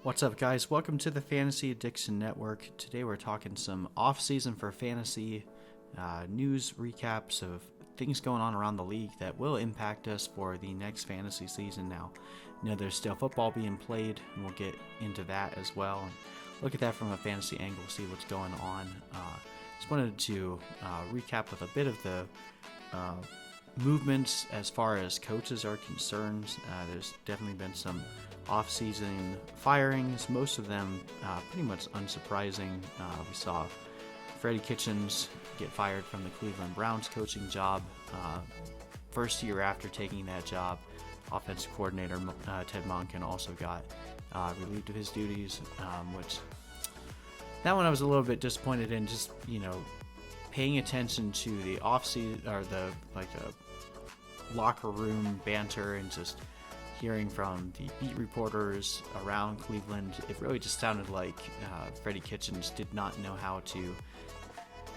What's up, guys? Welcome to the Fantasy Addiction Network. Today we're talking some off-season for fantasy news recaps of things going on around the league that will impact us for the next fantasy season. Now, there's still football being played, and we'll get into that as well. And look at that from a fantasy angle, see what's going on. Just wanted to recap with a bit of the movements as far as coaches are concerned. There's definitely been some off-season firings, most of them pretty much unsurprising. We saw Freddie Kitchens get fired from the Cleveland Browns coaching job. First year after taking that job, offensive coordinator Ted Monken also got relieved of his duties, which that one I was a little bit disappointed in. Just paying attention to the off-season or the locker room banter and just hearing from the beat reporters around Cleveland, it really just sounded like Freddie Kitchens did not know how to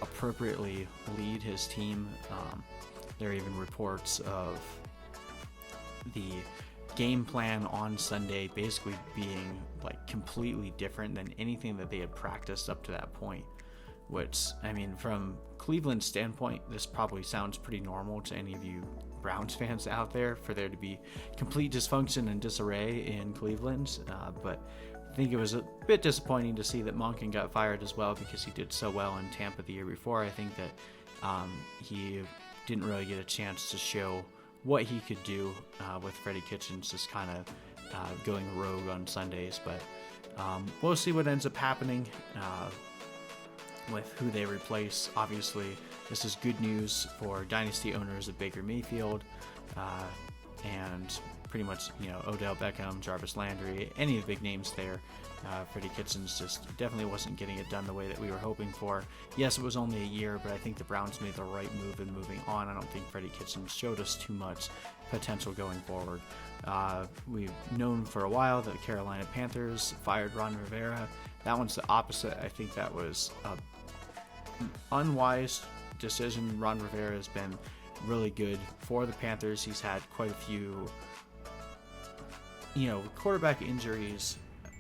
appropriately lead his team. There are even reports of the game plan on Sunday basically being completely different than anything that they had practiced up to that point. Which, from Cleveland's standpoint, this probably sounds pretty normal to any of you Browns fans out there, for there to be complete dysfunction and disarray in Cleveland. But I think it was a bit disappointing to see that Monken got fired as well, because he did so well in Tampa the year before. I think that he didn't really get a chance to show what he could do with Freddie Kitchens just kind of going rogue on Sundays. But we'll see what ends up happening with who they replace. Obviously, this is good news for dynasty owners of Baker Mayfield and pretty much Odell Beckham, Jarvis Landry, any of the big names there. Freddie Kitchens just definitely wasn't getting it done the way that we were hoping for. Yes, it was only a year, but I think the Browns made the right move in moving on. I don't think Freddie Kitchens showed us too much potential going forward. We've known for a while that the Carolina Panthers fired Ron Rivera. That one's the opposite. I think that was an unwise decision. Ron Rivera has been really good for the Panthers. He's had quite a few quarterback injuries,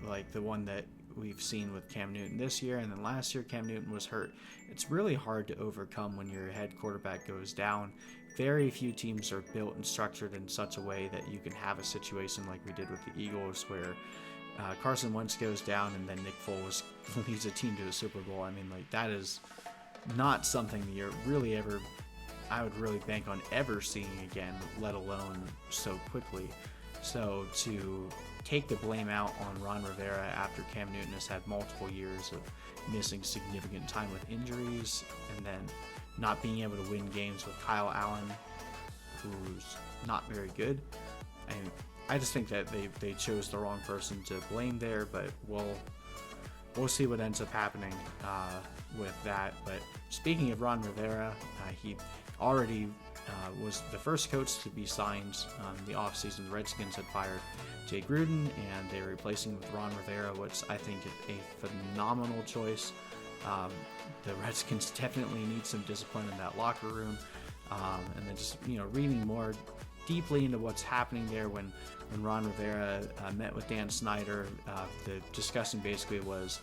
like the one that we've seen with Cam Newton this year, and then last year Cam Newton was hurt. It's really hard to overcome when your head quarterback goes down. Very few teams are built and structured in such a way that you can have a situation like we did with the Eagles, where Carson Wentz goes down and then Nick Foles leads a team to a Super Bowl. That is not something that you're really ever, I would really bank on ever seeing again, let alone so quickly. So to take the blame out on Ron Rivera after Cam Newton has had multiple years of missing significant time with injuries, and then not being able to win games with Kyle Allen, who's not very good, I just think that they chose the wrong person to blame there. But we'll see what ends up happening with that. But speaking of Ron Rivera, he already was the first coach to be signed the offseason. The Redskins had fired Jay Gruden, and they were replacing with Ron Rivera, which I think is a phenomenal choice. The Redskins definitely need some discipline in that locker room. And then just reading more deeply into what's happening there, when Ron Rivera met with Dan Snyder, the discussion basically was,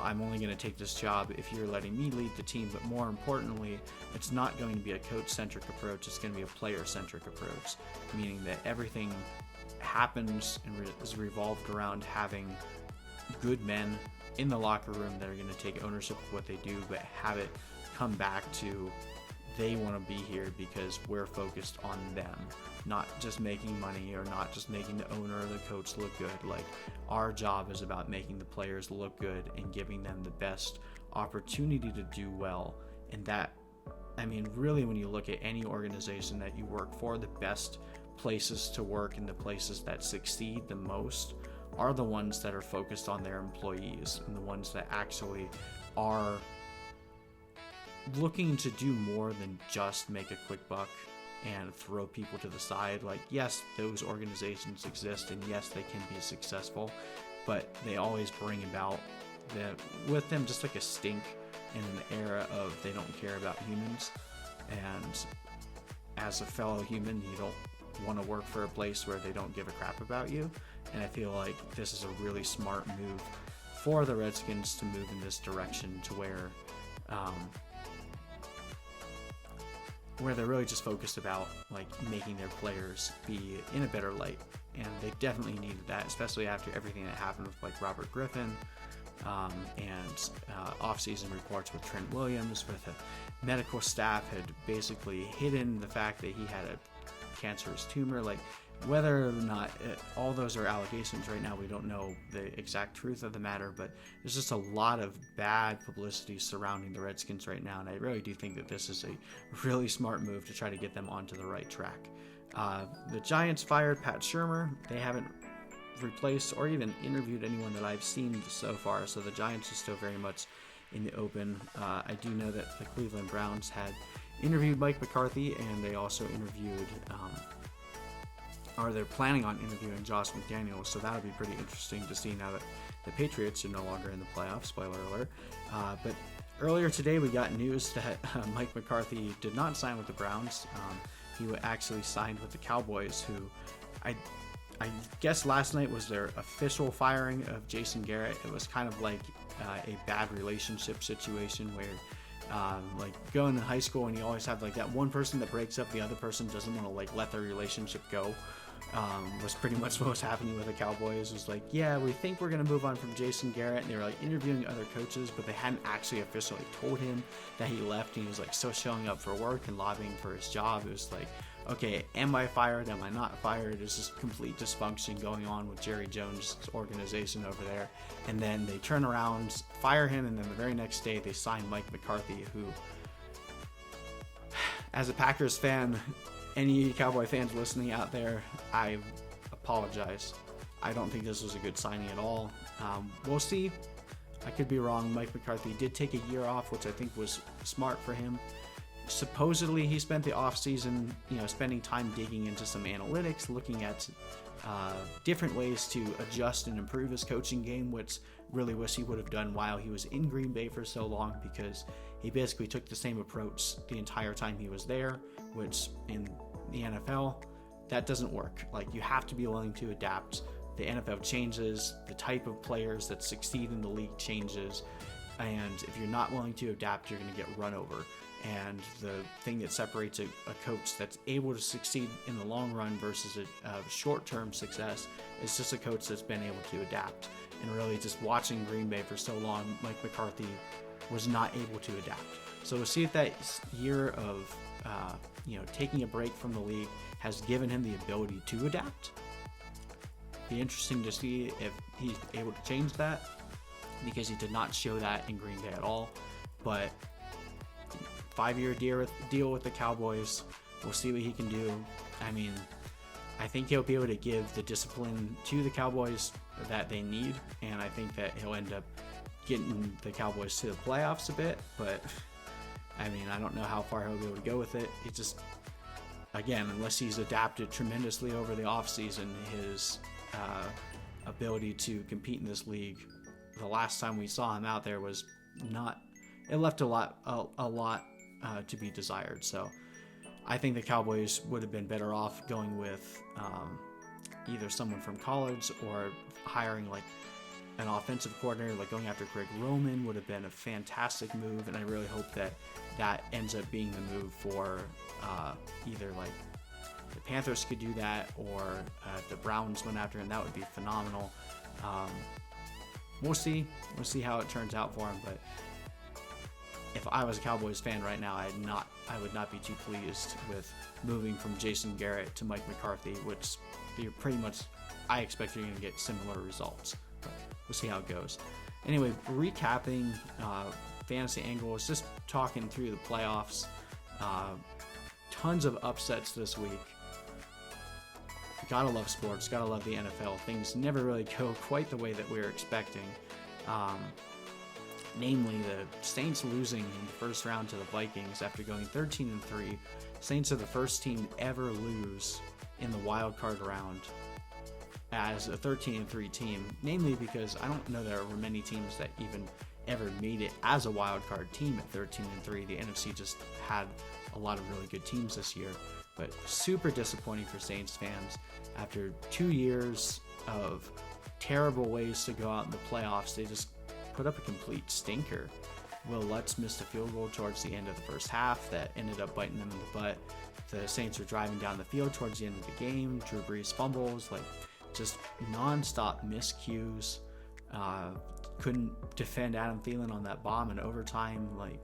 I'm only going to take this job if you're letting me lead the team, but more importantly, it's not going to be a coach-centric approach, it's going to be a player-centric approach, meaning that everything happens and is revolved around having good men in the locker room that are going to take ownership of what they do, but have it come back to they want to be here because we're focused on them, not just making money or not just making the owner or the coach look good. Our job is about making the players look good and giving them the best opportunity to do well. And that, really, when you look at any organization that you work for, the best places to work and the places that succeed the most are the ones that are focused on their employees, and the ones that actually are looking to do more than just make a quick buck and throw people to the side. Yes, those organizations exist, and yes, they can be successful, but they always bring about with them just like a stink in an era of they don't care about humans. And as a fellow human, you don't want to work for a place where they don't give a crap about you. And I feel like this is a really smart move for the Redskins to move in this direction, to where they're really just focused about like making their players be in a better light. And they definitely needed that, especially after everything that happened with like Robert Griffin, and off-season reports with Trent Williams, where the medical staff had basically hidden the fact that he had a cancerous tumor. Like, whether or not all those are allegations right now, we don't know the exact truth of the matter, but there's just a lot of bad publicity surrounding the Redskins right now, and I really do think that this is a really smart move to try to get them onto the right track. The Giants fired Pat Shurmur. They haven't replaced or even interviewed anyone that I've seen so far, so the Giants are still very much in the open. I do know that the Cleveland Browns had interviewed Mike McCarthy, and they also interviewed or they're planning on interviewing Josh McDaniels, so that'll be pretty interesting to see now that the Patriots are no longer in the playoffs, spoiler alert. But earlier today we got news that Mike McCarthy did not sign with the Browns. He actually signed with the Cowboys, who I guess last night was their official firing of Jason Garrett. It was kind of like a bad relationship situation where like going to high school and you always have like that one person that breaks up, the other person doesn't want to like let their relationship go. Was pretty much what was happening with the Cowboys. It was like, yeah, we think we're going to move on from Jason Garrett, and they were like interviewing other coaches, but they hadn't actually officially told him that he left, and he was like still showing up for work and lobbying for his job. It was like, okay, am I fired? Am I not fired? There's just complete dysfunction going on with Jerry Jones' organization over there. And then they turn around, fire him, and then the very next day they sign Mike McCarthy, who, as a Packers fan, any Cowboy fans listening out there, I apologize. I don't think this was a good signing at all. We'll see. I could be wrong. Mike McCarthy did take a year off, which I think was smart for him. Supposedly, he spent the offseason, spending time digging into some analytics, looking at different ways to adjust and improve his coaching game, which really wish he would have done while he was in Green Bay for so long, because he basically took the same approach the entire time he was there, which in the NFL, that doesn't work. Like, you have to be willing to adapt. The NFL changes, the type of players that succeed in the league changes, and if you're not willing to adapt, you're going to get run over. And the thing that separates a coach that's able to succeed in the long run versus a short-term success is just a coach that's been able to adapt. And really, just watching Green Bay for so long, Mike McCarthy was not able to adapt. So we'll see if that year of taking a break from the league has given him the ability to adapt. Be interesting to see if he's able to change that, because he did not show that in Green Bay at all. But 5-year deal with the Cowboys. We'll see what he can do. I mean, I think he'll be able to give the discipline to the Cowboys that they need, and I think that he'll end up getting the Cowboys to the playoffs a bit, but I mean, I don't know how far he'll be able to go with it. It just, again, unless he's adapted tremendously over the offseason, his ability to compete in this league, the last time we saw him out there was not, it left a lot to be desired. So I think the Cowboys would have been better off going with either someone from college, or hiring like an offensive coordinator, like going after Greg Roman would have been a fantastic move. And I really hope that ends up being the move for either like the Panthers could do that, or if the Browns went after him, that would be phenomenal. We'll see how it turns out for him, but if I was a Cowboys fan right now, I would not be too pleased with moving from Jason Garrett to Mike McCarthy, which you're pretty much, I expect you're going to get similar results. But we'll see how it goes. Anyway, recapping fantasy angles, just talking through the playoffs. Tons of upsets this week. Gotta love sports, gotta love the NFL. Things never really go quite the way that we were expecting. Namely, the Saints losing in the first round to the Vikings after going 13-3. Saints are the first team to ever lose in the wild card round as a 13-3 team. Namely because I don't know there were many teams that even ever made it as a wild card team at 13-3. The NFC just had a lot of really good teams this year. But super disappointing for Saints fans. After 2 years of terrible ways to go out in the playoffs. They just put up a complete stinker. Will Lutz missed a field goal towards the end of the first half that ended up biting them in the butt. The Saints were driving down the field towards the end of the game. Drew Brees fumbles, like just non-stop miscues. Couldn't defend Adam Thielen on that bomb in overtime. Like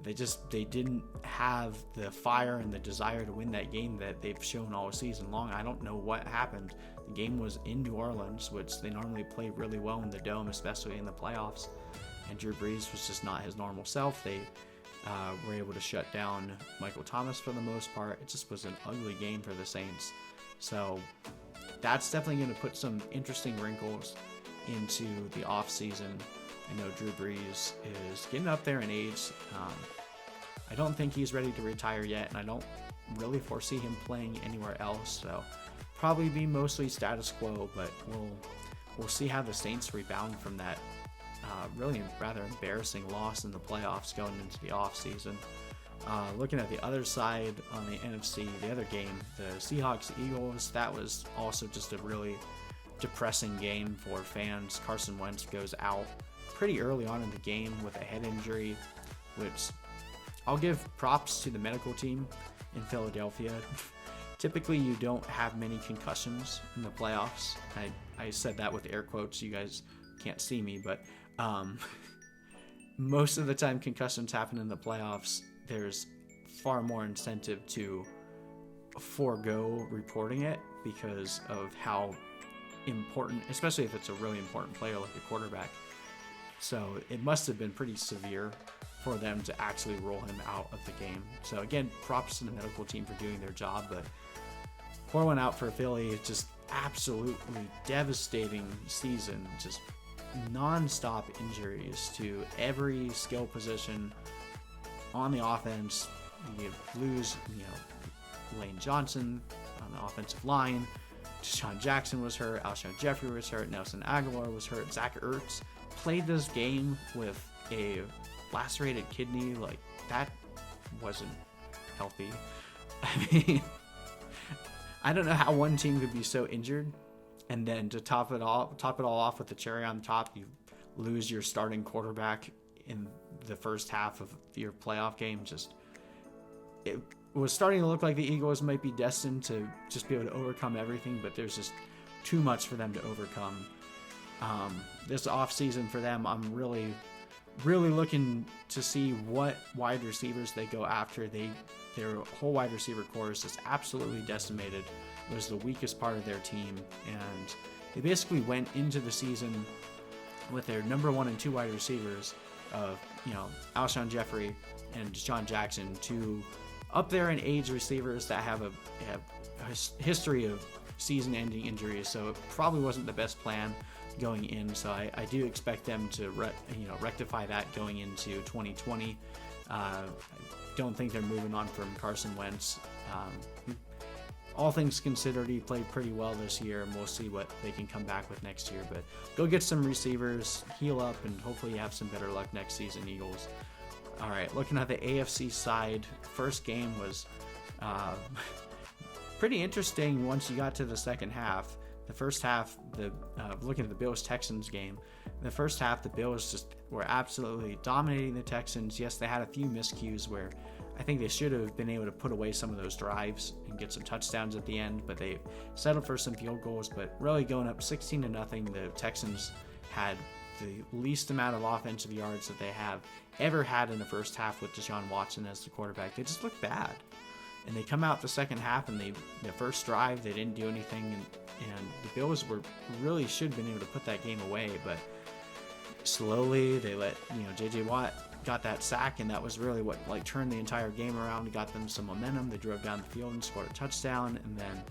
they didn't have the fire and the desire to win that game that they've shown all season long. I don't know what happened. The game was in New Orleans, which they normally play really well in the Dome, especially in the playoffs. And Drew Brees was just not his normal self. They were able to shut down Michael Thomas for the most part. It just was an ugly game for the Saints. So that's definitely going to put some interesting wrinkles into the offseason. I know Drew Brees is getting up there in age. I don't think he's ready to retire yet, and I don't really foresee him playing anywhere else. So probably be mostly status quo, but we'll see how the Saints rebound from that really rather embarrassing loss in the playoffs going into the offseason. Looking at the other side on the NFC, the other game, the Seahawks-Eagles, that was also just a really depressing game for fans. Carson Wentz goes out pretty early on in the game with a head injury, which I'll give props to the medical team in Philadelphia. Typically, you don't have many concussions in the playoffs. I said that with air quotes. You guys can't see me, but most of the time concussions happen in the playoffs. There's far more incentive to forego reporting it because of how important, especially if it's a really important player like a quarterback. So it must have been pretty severe for them to actually roll him out of the game. So again, props to the medical team for doing their job, but pour one out for Philly. It's just absolutely devastating season. Just non-stop injuries to every skill position on the offense. You lose, Lane Johnson on the offensive line. Deshaun Jackson was hurt. Alshon Jeffrey was hurt. Nelson Aguilar was hurt. Zach Ertz played this game with a lacerated kidney. Like, that wasn't healthy. I mean, I don't know how one team could be so injured, and then to top it all off with the cherry on top, you lose your starting quarterback in the first half of your playoff game. Just, it was starting to look like the Eagles might be destined to just be able to overcome everything, but there's just too much for them to overcome. This offseason for them, I'm really looking to see what wide receivers they go after. Their whole wide receiver core is just absolutely decimated. It was the weakest part of their team, and they basically went into the season with their number 1 and 2 wide receivers of, Alshon Jeffrey and Deshaun Jackson, two up there in age receivers that have a history of season-ending injuries. So it probably wasn't the best plan going in. So I do expect them to rectify that going into 2020. I don't think they're moving on from Carson Wentz. All things considered, he played pretty well this year, and we'll see what they can come back with next year. But go get some receivers, heal up, and hopefully you have some better luck next season, Eagles. All right, looking at the AFC side, first game was pretty interesting once you got to the second half. The first half, looking at the Bills-Texans game, the first half, the Bills just were absolutely dominating the Texans. Yes, they had a few miscues where I think they should have been able to put away some of those drives and get some touchdowns at the end, but they settled for some field goals. But really going up 16-0, the Texans had the least amount of offensive yards that they have ever had in the first half with Deshaun Watson as the quarterback. They just looked bad. And they come out the second half, and the first drive, they didn't do anything, and the Bills really should have been able to put that game away, but slowly they let, J.J. Watt got that sack, and that was really what turned the entire game around, got them some momentum. They drove down the field and scored a touchdown, and then,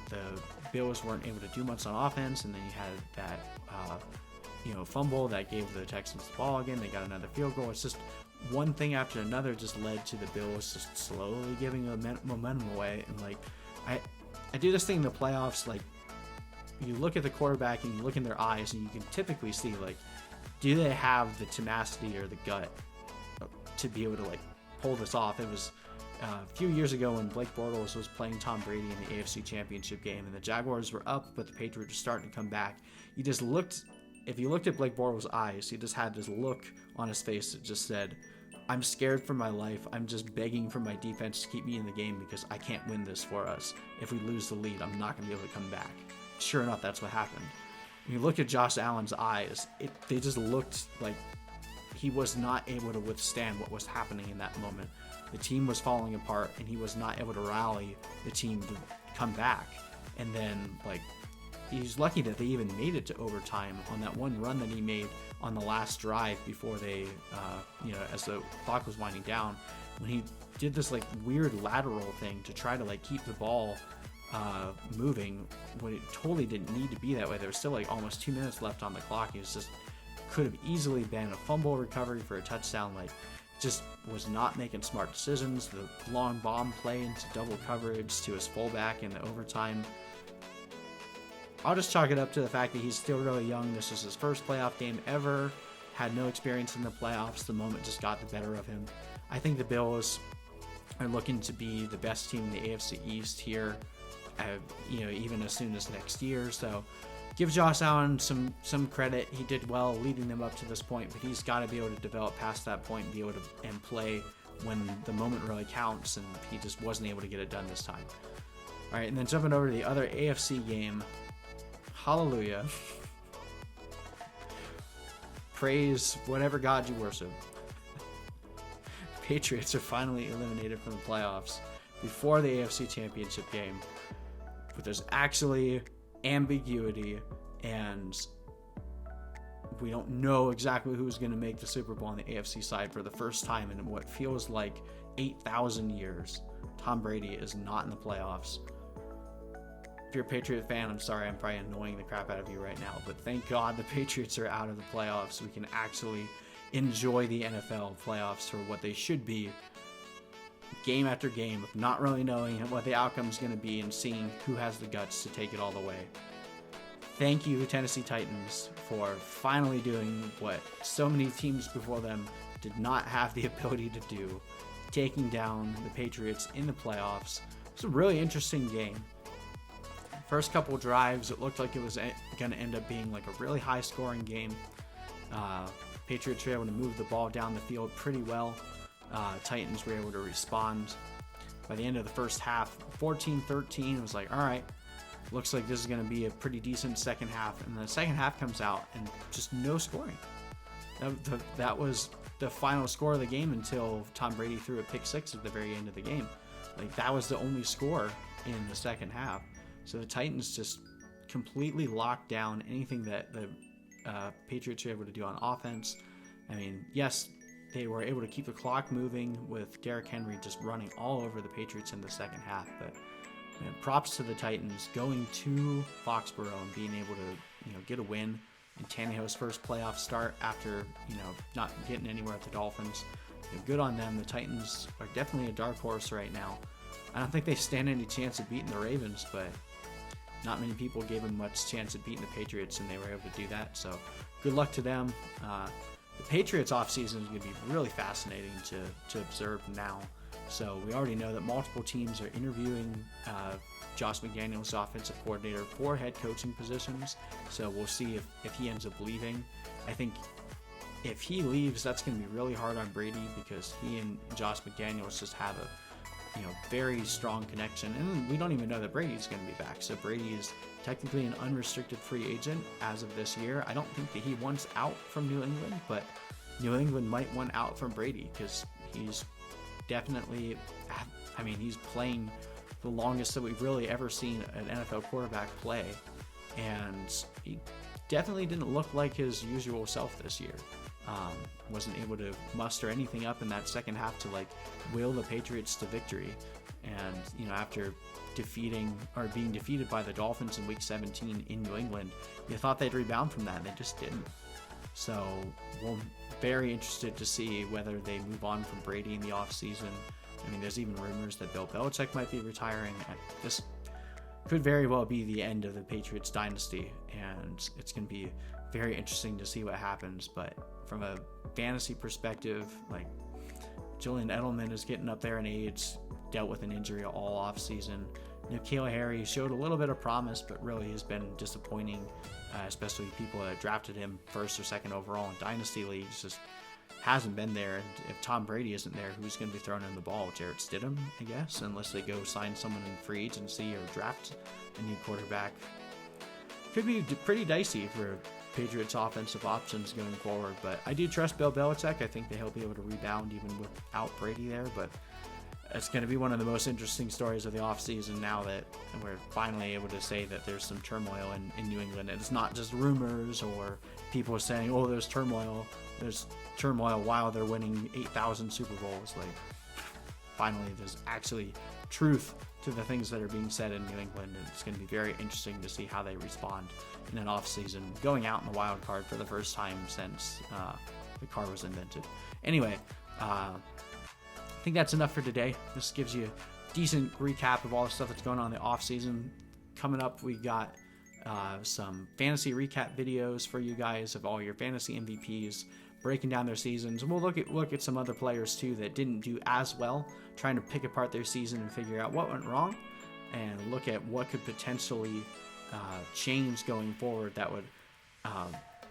the Bills weren't able to do much on offense, and then you had that, fumble that gave the Texans the ball again. They got another field goal. It's just one thing after another just led to the Bills just slowly giving the momentum away. And I do this thing in the playoffs. You look at the quarterback and you look in their eyes, and you can typically see do they have the tenacity or the gut to be able to pull this off. It was a few years ago when Blake Bortles was playing Tom Brady in the AFC Championship game, and the Jaguars were up, but the Patriots were starting to come back. If you looked at Blake Bortles' eyes, he just had this look on his face that just said, I'm scared for my life. I'm just begging for my defense to keep me in the game because I can't win this for us. If we lose the lead, I'm not going to be able to come back. Sure enough, that's what happened. When you look at Josh Allen's eyes, they just looked like he was not able to withstand what was happening in that moment. The team was falling apart, and he was not able to rally the team to come back. And then, he's lucky that they even made it to overtime on that one run that he made on the last drive before they, as the clock was winding down, when he did this weird lateral thing to try to keep the ball moving when it totally didn't need to be that way. There was still almost 2 minutes left on the clock. It was just could have easily been a fumble recovery for a touchdown. Just was not making smart decisions. The long bomb play into double coverage to his fullback in the overtime. I'll just chalk it up to the fact that he's still really young. This is his first playoff game ever. Had no experience in the playoffs. The moment just got the better of him. I think the Bills are looking to be the best team in the AFC East here, even as soon as next year. So give Josh Allen some credit. He did well leading them up to this point, but he's got to be able to develop past that point and be able to and play when the moment really counts, and he just wasn't able to get it done this time. All right, and then jumping over to the other AFC game. Hallelujah. Praise whatever God you worship. Patriots are finally eliminated from the playoffs before the AFC Championship game. But there's actually ambiguity, and we don't know exactly who's going to make the Super Bowl on the AFC side for the first time in what feels like 8,000 years. Tom Brady is not in the playoffs. If you're a Patriot fan, I'm sorry, I'm probably annoying the crap out of you right now, but thank God the Patriots are out of the playoffs so we can actually enjoy the NFL playoffs for what they should be, game after game, of not really knowing what the outcome is going to be and seeing who has the guts to take it all the way. Thank you, Tennessee Titans, for finally doing what so many teams before them did not have the ability to do, taking down the Patriots in the playoffs. It's a really interesting game. First couple drives, it looked like it was going to end up being a really high-scoring game. Patriots were able to move the ball down the field pretty well. Titans were able to respond. By the end of the first half, 14-13, it was all right, looks like this is going to be a pretty decent second half. And the second half comes out, and just no scoring. That was the final score of the game until Tom Brady threw a pick six at the very end of the game. That was the only score in the second half. So the Titans just completely locked down anything that the Patriots were able to do on offense. I mean, yes, they were able to keep the clock moving with Derrick Henry just running all over the Patriots in the second half. But props to the Titans going to Foxborough and being able to get a win in Tannehill's first playoff start after not getting anywhere at the Dolphins. Good on them. The Titans are definitely a dark horse right now. I don't think they stand any chance of beating the Ravens, but not many people gave them much chance of beating the Patriots, and they were able to do that. So good luck to them. The Patriots offseason is going to be really fascinating to observe now. So we already know that multiple teams are interviewing Josh McDaniels, offensive coordinator, for head coaching positions. So we'll see if he ends up leaving. I think if he leaves, that's going to be really hard on Brady because he and Josh McDaniels just have a very strong connection, and we don't even know that Brady's going to be back. So Brady is technically an unrestricted free agent as of this year. I don't think that he wants out from New England, but New England might want out from Brady because he's definitely, he's playing the longest that we've really ever seen an NFL quarterback play, and he definitely didn't look like his usual self this year. Wasn't able to muster anything up in that second half to will the Patriots to victory. And after being defeated by the Dolphins in Week 17 in New England, you thought they'd rebound from that, and they just didn't. So we're very interested to see whether they move on from Brady in the offseason. There's even rumors that Bill Belichick might be retiring. This could very well be the end of the Patriots dynasty, and it's going to be very interesting to see what happens. But from a fantasy perspective, Julian Edelman is getting up there in age. dealt with an injury all off season. N'Keal Harry showed a little bit of promise, but really has been disappointing, especially people that drafted him first or second overall in dynasty leagues. Just hasn't been there. And if Tom Brady isn't there, who's going to be throwing in the ball? Jarrett Stidham, I guess, unless they go sign someone in free agency or draft a new quarterback. Could be pretty dicey for Patriots offensive options going forward, but I do trust Bill Belichick. I think that he'll be able to rebound even without Brady there, but it's going to be one of the most interesting stories of the offseason now that we're finally able to say that there's some turmoil in New England. It's not just rumors or people saying, oh, there's turmoil. There's turmoil while they're winning 8,000 Super Bowls. Like, finally, there's actually truth to the things that are being said in New England, and it's going to be very interesting to see how they respond in an offseason, going out in the wild card for the first time since the car was invented. Anyway, I think that's enough for today. This gives you a decent recap of all the stuff that's going on in the offseason. Coming up, we got some fantasy recap videos for you guys of all your fantasy MVPs, breaking down their seasons. And we'll look at some other players too that didn't do as well, trying to pick apart their season and figure out what went wrong, and look at what could potentially change going forward that would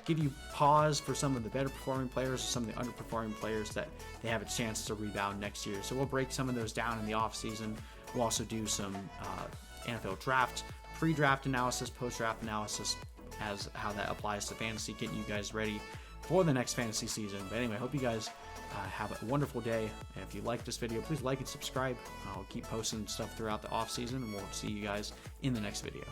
give you pause for some of the better performing players, some of the underperforming players that they have a chance to rebound next year. So we'll break some of those down in the offseason. We'll also do some NFL draft, pre-draft analysis, post-draft analysis, as how that applies to fantasy, getting you guys ready for the next fantasy season. But anyway, hope you guys have a wonderful day. And if you like this video, please like and subscribe. I'll keep posting stuff throughout the off season, and we'll see you guys in the next video.